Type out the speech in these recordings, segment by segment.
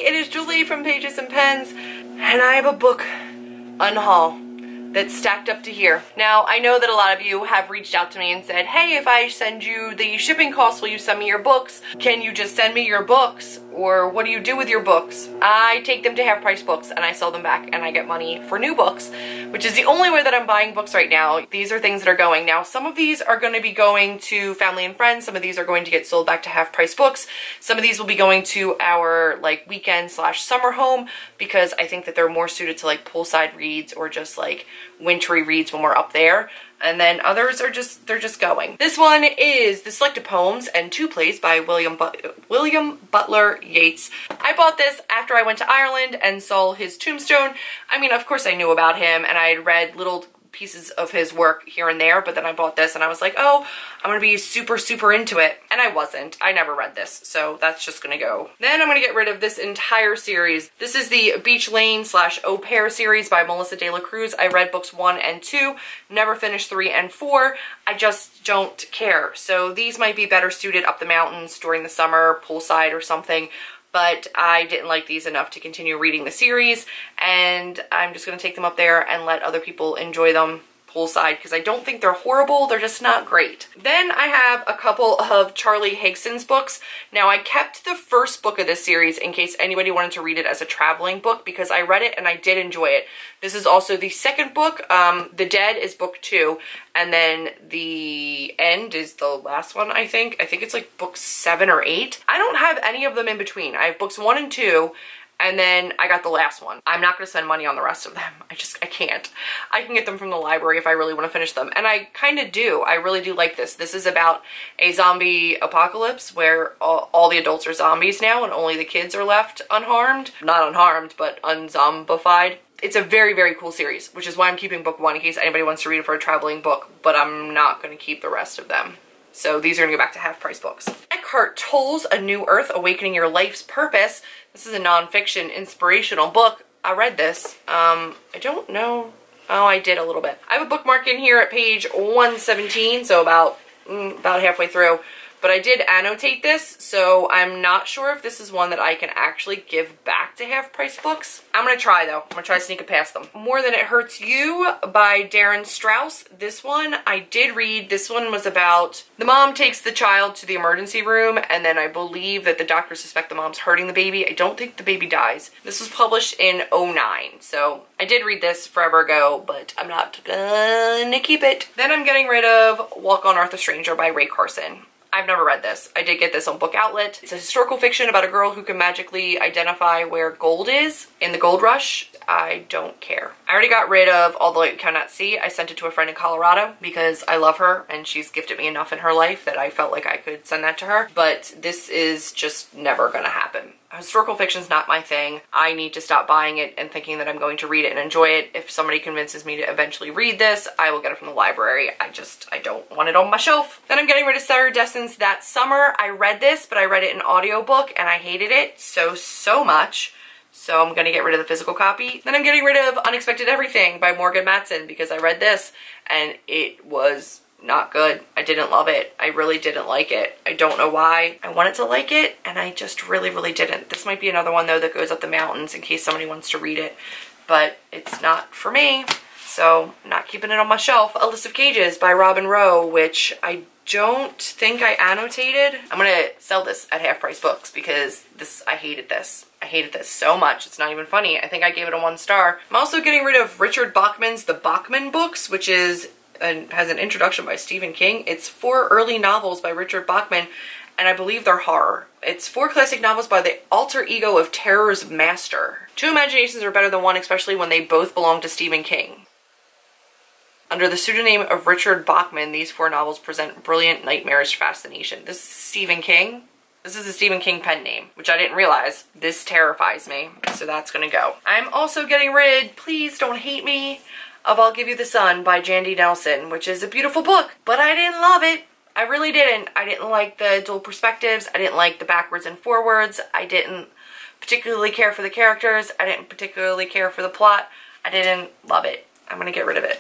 it is Julie from Pages and Pens, and I have a book, Unhaul, that's stacked up to here. Now, I know that a lot of you have reached out to me and said, hey, if I send you the shipping costs, will you send me your books? Can you just send me your books? Or what do you do with your books? I take them to Half Price Books and I sell them back and I get money for new books, which is the only way that I'm buying books right now. These are things that are going. Now, some of these are going to be going to family and friends. Some of these are going to get sold back to Half Price Books. Some of these will be going to our like weekend / summer home because I think that they're more suited to like poolside reads or just like wintry reads when we're up there. And then others are just, they're just going. This one is The Selected Poems and Two Plays by William Butler Yeats. I bought this after I went to Ireland and saw his tombstone. I mean, of course I knew about him and I had read little pieces of his work here and there, but then I bought this and I was like, oh, I'm gonna be super into it. And I wasn't. I never read this, so that's just gonna go. Then I'm gonna get rid of this entire series. This is the Beach Lane / Opare series by Melissa De La Cruz. I read books 1 and 2, never finished 3 and 4. I just don't care. So these might be better suited up the mountains during the summer, poolside or something, but I didn't like these enough to continue reading the series, and I'm just going to take them up there and let other people enjoy them poolside because I don't think they're horrible, they're just not great. Then I have a couple of Charlie Higson's books. Now, I kept the first book of this series in case anybody wanted to read it as a traveling book because I read it and I did enjoy it. This is also the second book. The Dead is book 2, and then The End is the last one, I think. I think it's like book 7 or 8. I don't have any of them in between. I have books 1 and 2, and then I got the last one. I'm not going to spend money on the rest of them. I can't. I can get them from the library if I really want to finish them. And I kind of do. I really do like this. This is about a zombie apocalypse where all the adults are zombies now and only the kids are left unharmed. Not unharmed, but unzombified. It's a very cool series, which is why I'm keeping book 1 in case anybody wants to read it for a traveling book, but I'm not going to keep the rest of them. So these are going to go back to Half Price Books. Eckhart Tolle's A New Earth, Awakening Your Life's Purpose. This is a nonfiction inspirational book. I read this. I don't know. Oh, I did a little bit. I have a bookmark in here at page 117, so about halfway through. But I did annotate this, so I'm not sure if this is one that I can actually give back to Half Price Books. I'm gonna try though. I'm gonna try to sneak it past them. More Than It Hurts You by Darren Strauss. This one I did read. This one was about the mom takes the child to the emergency room, and then I believe that the doctors suspect the mom's hurting the baby. I don't think the baby dies. This was published in '09, so I did read this forever ago, but I'm not gonna keep it. Then I'm getting rid of Walk on Earth a Stranger by Rae Carson. I've never read this. I did get this on Book Outlet. It's a historical fiction about a girl who can magically identify where gold is in the gold rush. I don't care. I already got rid of All the Light We Cannot See. I sent it to a friend in Colorado because I love her and she's gifted me enough in her life that I felt like I could send that to her. But this is just never gonna happen. Historical fiction's not my thing. I need to stop buying it and thinking that I'm going to read it and enjoy it. If somebody convinces me to eventually read this, I will get it from the library. I don't want it on my shelf. Then I'm getting rid of Sarah Dessen's That Summer. I read this, but I read it in audiobook and I hated it so much. So I'm gonna get rid of the physical copy. Then I'm getting rid of Unexpected Everything by Morgan Matson because I read this and it was not good. I didn't love it. I really didn't like it. I don't know why. I wanted to like it and I just really didn't. This might be another one though that goes up the mountains in case somebody wants to read it, but it's not for me. So I'm not keeping it on my shelf. A List of Cages by Robin Rowe, which I don't think I annotated. I'm gonna sell this at Half Price Books because I hated this. I hated this so much. It's not even funny. I think I gave it a 1 star. I'm also getting rid of Richard Bachman's The Bachmann Books, which is has an introduction by Stephen King. It's 4 early novels by Richard Bachman, and I believe they're horror. It's 4 classic novels by the alter ego of terror's master. 2 imaginations are better than 1, especially when they both belong to Stephen King. Under the pseudonym of Richard Bachman, these 4 novels present brilliant, nightmarish fascination. This is Stephen King. This is a Stephen King pen name, which I didn't realize. This terrifies me, so that's gonna go. I'm also getting rid, please don't hate me, of I'll Give You the Sun by Jandy Nelson, which is a beautiful book, but I didn't love it. I really didn't. I didn't like the dual perspectives. I didn't like the backwards and forwards. I didn't particularly care for the characters. I didn't particularly care for the plot. I didn't love it. I'm gonna get rid of it.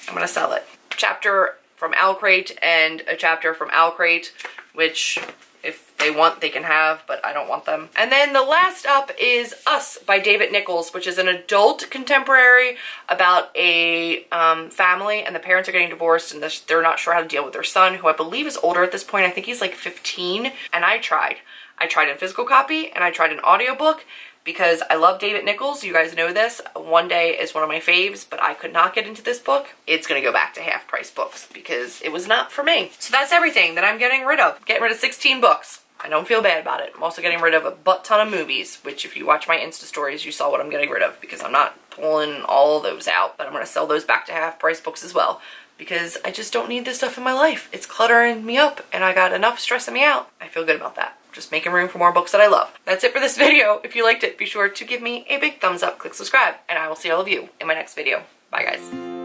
I'm gonna sell it. A chapter from Owl Crate and a chapter from Owl Crate, which if they want, they can have, but I don't want them. And then the last up is Us by David Nichols, which is an adult contemporary about a family, and the parents are getting divorced and they're not sure how to deal with their son, who I believe is older at this point. I think he's like 15. And I tried in physical copy and I tried an audiobook, because I love David Nichols. You guys know this. One Day is one of my faves, but I could not get into this book. It's gonna go back to half price books because it was not for me. So that's everything that I'm getting rid of. Getting rid of 16 books. I don't feel bad about it. I'm also getting rid of a butt ton of movies, which if you watch my Insta stories, you saw what I'm getting rid of, because I'm not pulling all of those out, but I'm gonna sell those back to half price books as well, because I just don't need this stuff in my life. It's cluttering me up and I got enough stressing me out. I feel good about that. Just making room for more books that I love. That's it for this video. If you liked it, be sure to give me a big thumbs up, click subscribe, and I will see all of you in my next video. Bye guys.